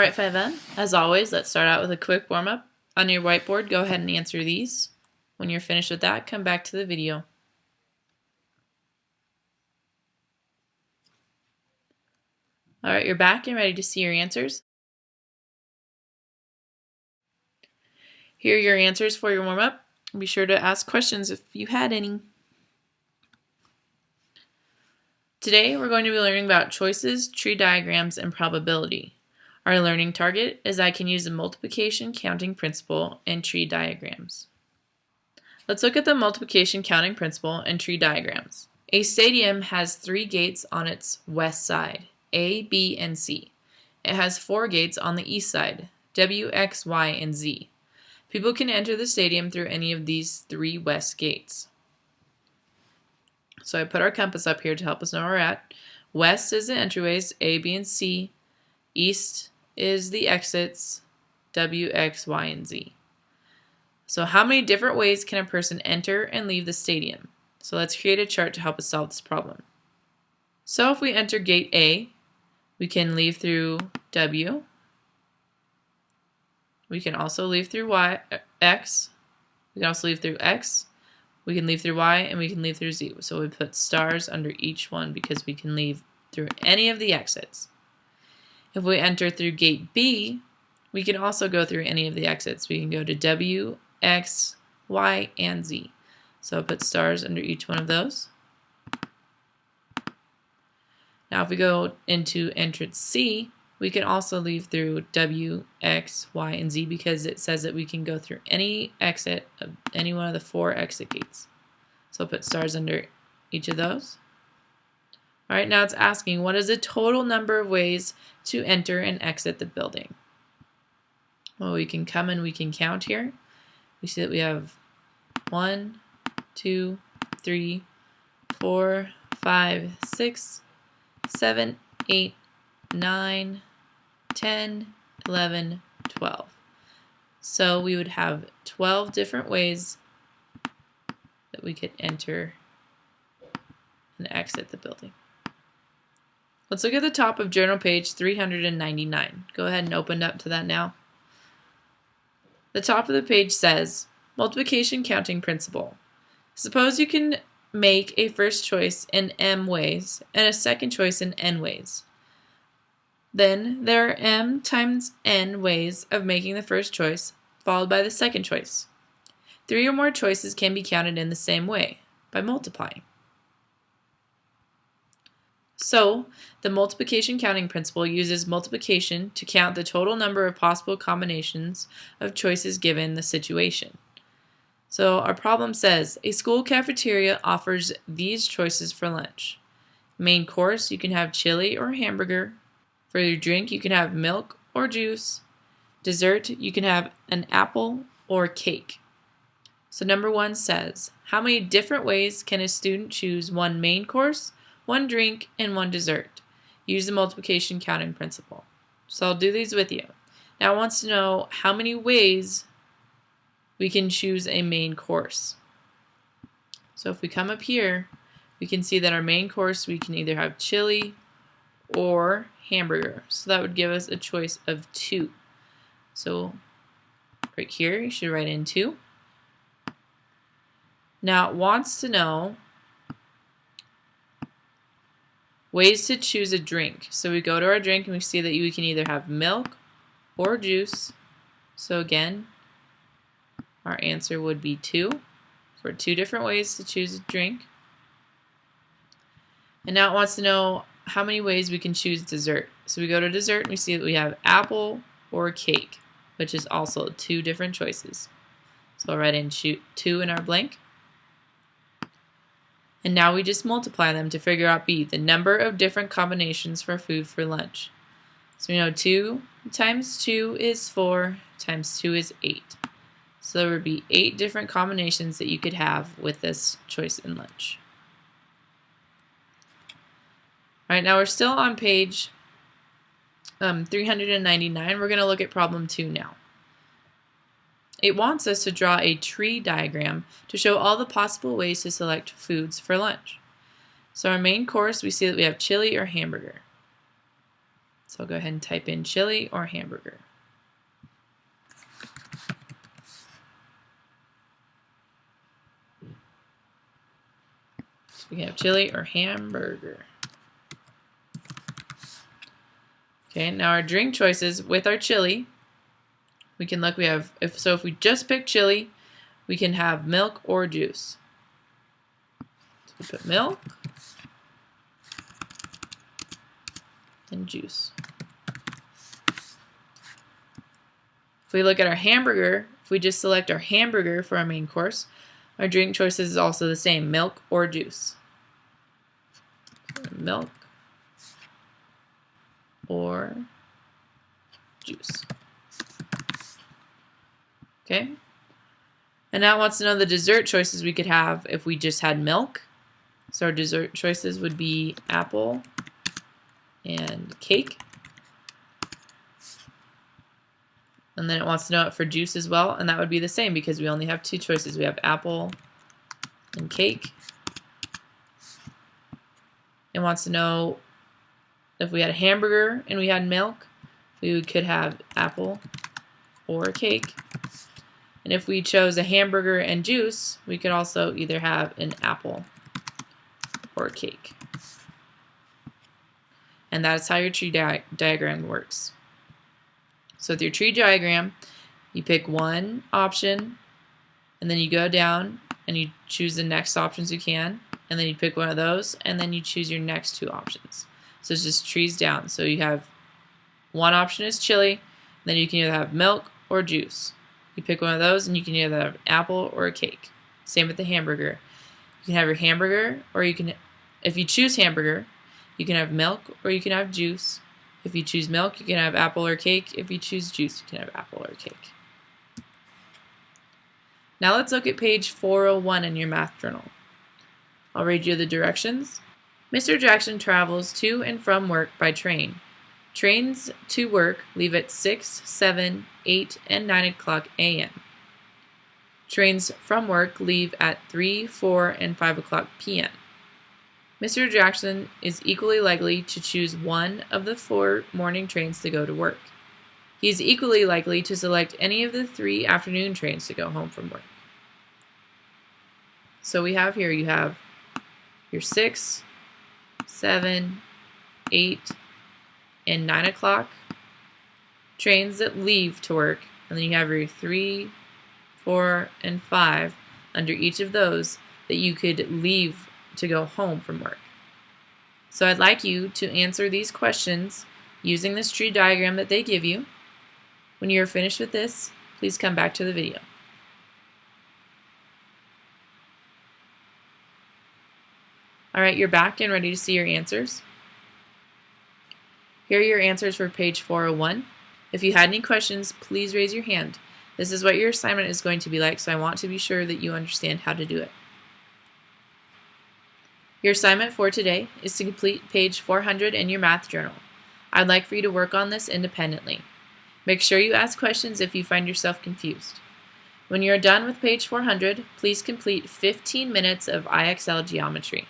Alright, 5N, as always, let's start out with a quick warm-up. On your whiteboard, go ahead and answer these. When you're finished with that, come back to the video. Alright, you're back and ready to see your answers. Here are your answers for your warm-up. Be sure to ask questions if you had any. Today, we're going to be learning about choices, tree diagrams, and probability. Our learning target is I can use the multiplication counting principle and tree diagrams. Let's look at the multiplication counting principle and tree diagrams. A stadium has 3 gates on its west side, A, B, and C. It has 4 gates on the east side, W, X, Y, and Z. People can enter the stadium through any of these 3 west gates. So I put our compass up here to help us know where we're at. West is the entryways, A, B, and C. East is the exits, W, X, Y, and Z. So how many different ways can a person enter and leave the stadium? So let's create a chart to help us solve this problem. So if we enter gate A, we can leave through W. We can also leave through X. We can also leave through X. We can leave through Y, and we can leave through Z. So we put stars under each one because we can leave through any of the exits. If we enter through gate B, we can also go through any of the exits. We can go to W, X, Y, and Z. So put stars under each one of those. Now if we go into entrance C, we can also leave through W, X, Y, and Z because it says that we can go through any exit of any one of the 4 exit gates. So put stars under each of those. All right, now it's asking what is the total number of ways to enter and exit the building? Well, we can come and we can count here. We see that we have 1, 2, 3, 4, 5, 6, 7, 8, 9, 10, 11, 12. So we would have 12 different ways that we could enter and exit the building. Let's look at the top of journal page 399. Go ahead and open up to that now. The top of the page says, multiplication counting principle. Suppose you can make a first choice in M ways and a second choice in N ways. Then there are M times N ways of making the first choice, followed by the second choice. 3 or more choices can be counted in the same way, by multiplying. So, the multiplication counting principle uses multiplication to count the total number of possible combinations of choices given the situation. So, our problem says, a school cafeteria offers these choices for lunch. Main course, you can have chili or hamburger. For your drink, you can have milk or juice. Dessert, you can have an apple or cake. So, number 1 says, how many different ways can a student choose one main course, 1 drink, and 1 dessert? Use the multiplication counting principle. So I'll do these with you. Now it wants to know how many ways we can choose a main course. So if we come up here, we can see that our main course, we can either have chili or hamburger. So that would give us a choice of 2. So right here, you should write in 2. Now it wants to know ways to choose a drink. So we go to our drink and we see that we can either have milk or juice. So again, our answer would be 2 for 2 different ways to choose a drink. And now it wants to know how many ways we can choose dessert. So we go to dessert and we see that we have apple or cake, which is also 2 different choices. So I'll write in 2 in our blank. And now we just multiply them to figure out B, the number of different combinations for food for lunch. So we know 2 times 2 is 4, times 2 is 8. So there would be 8 different combinations that you could have with this choice in lunch. All right, now we're still on page 399. We're going to look at problem 2 now. It wants us to draw a tree diagram to show all the possible ways to select foods for lunch. So our main course, we see that we have chili or hamburger. So I'll go ahead and type in chili or hamburger. So we can have chili or hamburger. Okay, now our drink choices with our chili, we can look, if we just pick chili, we can have milk or juice. So we put milk and juice. If we look at our hamburger, if we just select our hamburger for our main course, our drink choices is also the same, milk or juice. So milk or juice. Okay. And now it wants to know the dessert choices we could have if we just had milk. So our dessert choices would be apple and cake. And then it wants to know it for juice as well, and that would be the same because we only have two choices. We have apple and cake. It wants to know if we had a hamburger and we had milk, we could have apple or cake. And if we chose a hamburger and juice, we could also either have an apple or a cake. And that's how your tree diagram works. So with your tree diagram, you pick one option, and then you go down and you choose the next options you can, and then you pick one of those, and then you choose your next two options. So it's just trees down. So you have one option is chili, then you can either have milk or juice. You pick one of those, and you can either have an apple or a cake. Same with the hamburger. You can have your hamburger, or you can, if you choose hamburger, you can have milk or you can have juice. If you choose milk, you can have apple or cake. If you choose juice, you can have apple or cake. Now let's look at page 401 in your math journal. I'll read you the directions. Mr. Jackson travels to and from work by train. Trains to work leave at 6, 7, 8, and 9 o'clock a.m. Trains from work leave at 3, 4, and 5 o'clock p.m. Mr. Jackson is equally likely to choose one of the 4 morning trains to go to work. He is equally likely to select any of the 3 afternoon trains to go home from work. So we have here, you have your 6, 7, 8, and 9 o'clock trains that leave to work, and then you have your 3, 4, and 5 under each of those that you could leave to go home from work. So I'd like you to answer these questions using this tree diagram that they give you. When you're finished with this, please come back to the video. Alright, you're back and ready to see your answers. Here are your answers for page 401. If you had any questions, please raise your hand. This is what your assignment is going to be like, so I want to be sure that you understand how to do it. Your assignment for today is to complete page 400 in your math journal. I'd like for you to work on this independently. Make sure you ask questions if you find yourself confused. When you are done with page 400, please complete 15 minutes of IXL geometry.